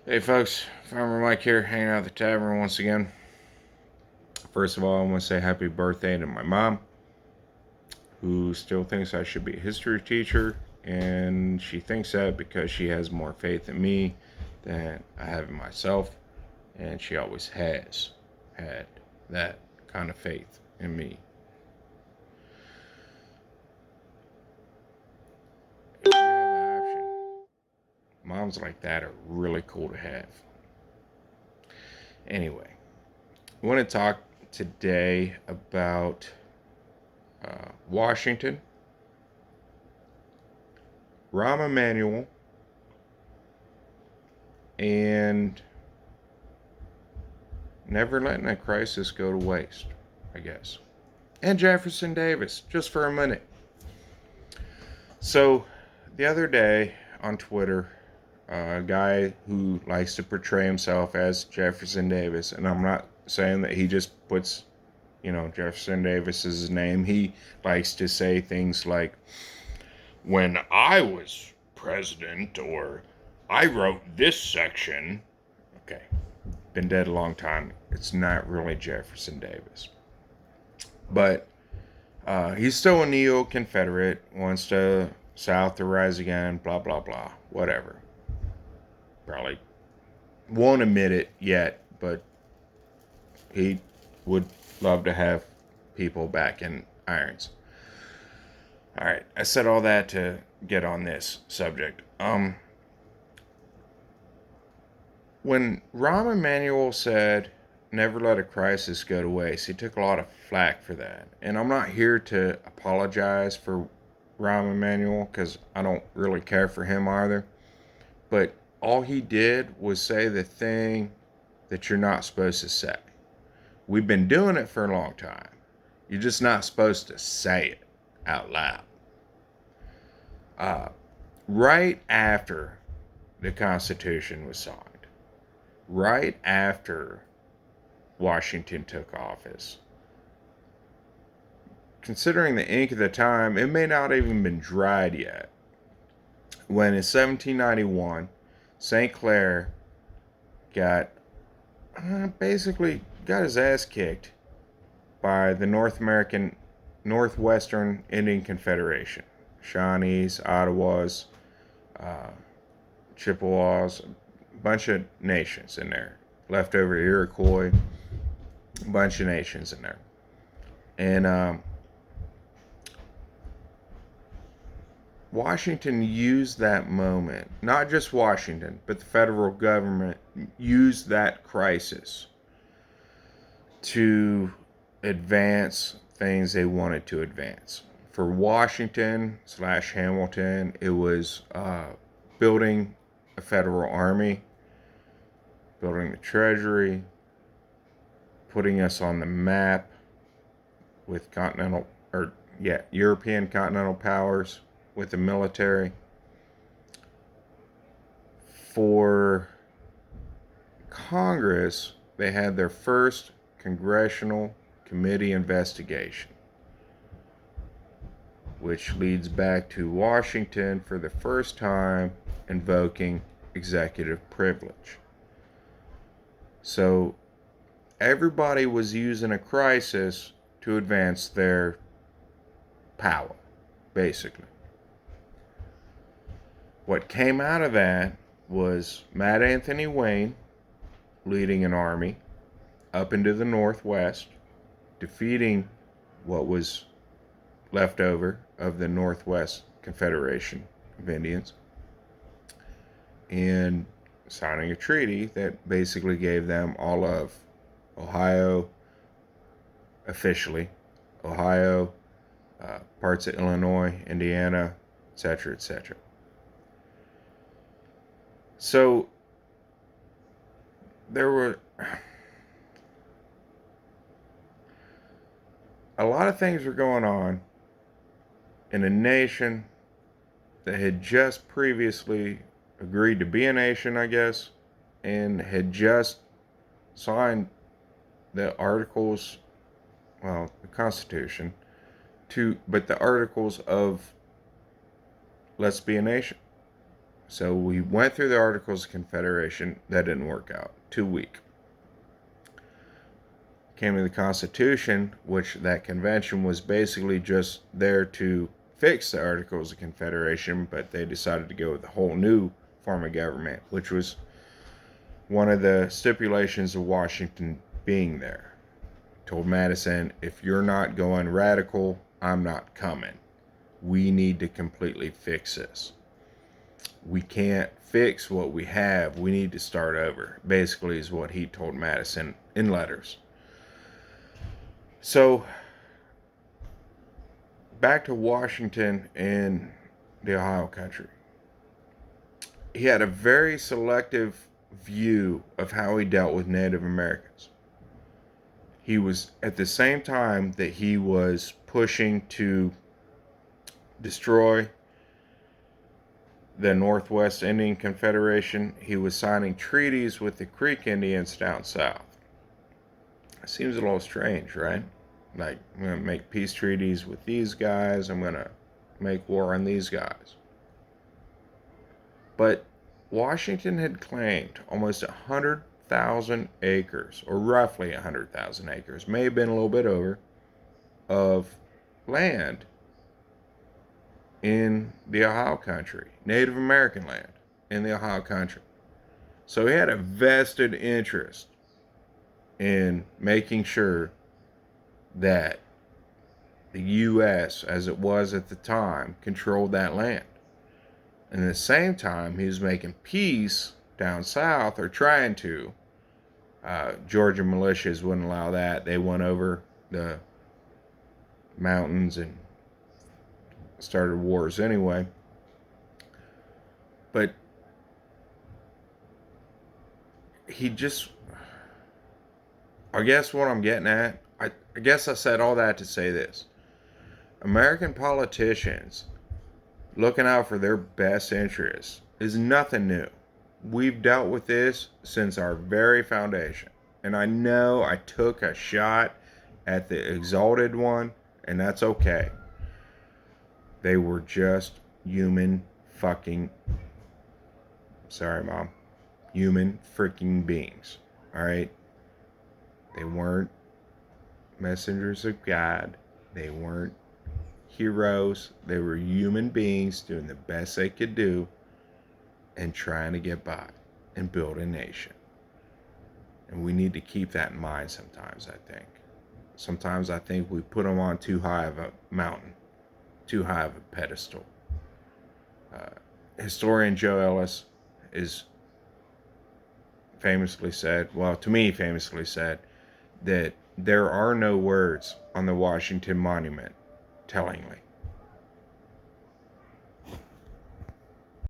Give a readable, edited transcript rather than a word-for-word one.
Hey folks, Farmer Mike here, hanging out at the tavern once again. First of all, I want to say happy birthday to my mom, who still thinks I should be a history teacher, and she thinks that because she has more faith in me than I have in myself, and she always has had that kind of faith in me. If you have the option, moms like that are really cool to have. Anyway, I want to talk today about Washington, Rahm Emanuel, and never letting a crisis go to waste, I guess. And Jefferson Davis, just for a minute. So, the other day on Twitter, a guy who likes to portray himself as Jefferson Davis, and I'm not saying that he just puts, Jefferson Davis as his name. He likes to say things like, when I was president, or I wrote this section. Okay, been dead a long time. It's not really Jefferson Davis. But he's still a neo Confederate, wants the South to rise again, blah, blah, blah, whatever. Probably won't admit it yet, but he would love to have people back in irons. All right, I said all that to get on this subject. When Rahm Emanuel said, never let a crisis go to waste, he took a lot of flack for that. And I'm not here to apologize for Rahm Emanuel because I don't really care for him either. But all he did was say the thing that you're not supposed to say. We've been doing it for a long time. You're just not supposed to say it out loud. Uh, right after the Constitution was signed, right after Washington took office. Considering the ink of the time, it may not even been dried yet. When in 1791, St. Clair got basically got his ass kicked by the Northwestern Indian Confederation, Shawnees, Ottawas, uh, Chippewas, a bunch of nations in there, leftover Iroquois, a bunch of nations in there. And Washington used that moment, not just Washington, but the federal government used that crisis to advance things they wanted to advance. For Washington slash Hamilton, it was building a federal army, building the treasury, putting us on the map with European continental powers with the military. For Congress, they had their first congressional committee investigation, which leads back to Washington for the first time invoking executive privilege. So everybody was using a crisis to advance their power, basically. What came out of that was Matt Anthony Wayne leading an army up into the Northwest, defeating what was left over of the Northwest Confederation of Indians, and signing a treaty that basically gave them all of Ohio, officially, Ohio, parts of Illinois, Indiana, etc., etc. So there were a lot of things were going on in a nation that had just previously agreed to be a nation, I guess, and had just signed the articles, well, the Constitution, but the articles of let's be a nation. So we went through the Articles of Confederation. That didn't work out. Too weak. Came to the Constitution, which that convention was basically just there to fix the Articles of Confederation, but they decided to go with a whole new form of government, which was one of the stipulations of Washington being there. Told Madison, if you're not going radical, I'm not coming. We need to completely fix this. We can't fix what we have. We need to start over, basically, is what he told Madison in letters. So, back to Washington and the Ohio country. He had a very selective view of how he dealt with Native Americans. He was, at the same time that he was pushing to destroy the Northwest Indian Confederation, he was signing treaties with the Creek Indians down south. It seems a little strange, right? Like, I'm going to make peace treaties with these guys, I'm going to make war on these guys. But Washington had claimed almost 100,000 acres, or roughly 100,000 acres, may have been a little bit over, of land in the Ohio country, Native American land in the Ohio country. So he had a vested interest in making sure that the U.S., as it was at the time, controlled that land. And at the same time, he was making peace down south, or trying to. Georgia militias wouldn't allow that. They went over the mountains and started wars anyway. But he just, I guess what I'm getting at, I guess I said all that to say this. American politicians looking out for their best interests is nothing new. We've dealt with this since our very foundation. And I know I took a shot at the exalted one, and that's okay. They were just human fucking, sorry, Mom, human freaking beings. Alright? They weren't messengers of God. They weren't heroes. They were human beings doing the best they could do and trying to get by and build a nation. And we need to keep that in mind sometimes, I think. Sometimes I think we put them on too high of a mountain, too high of a pedestal. Historian Joe Ellis is famously said, well, to me famously said, that there are no words on the Washington Monument, tellingly.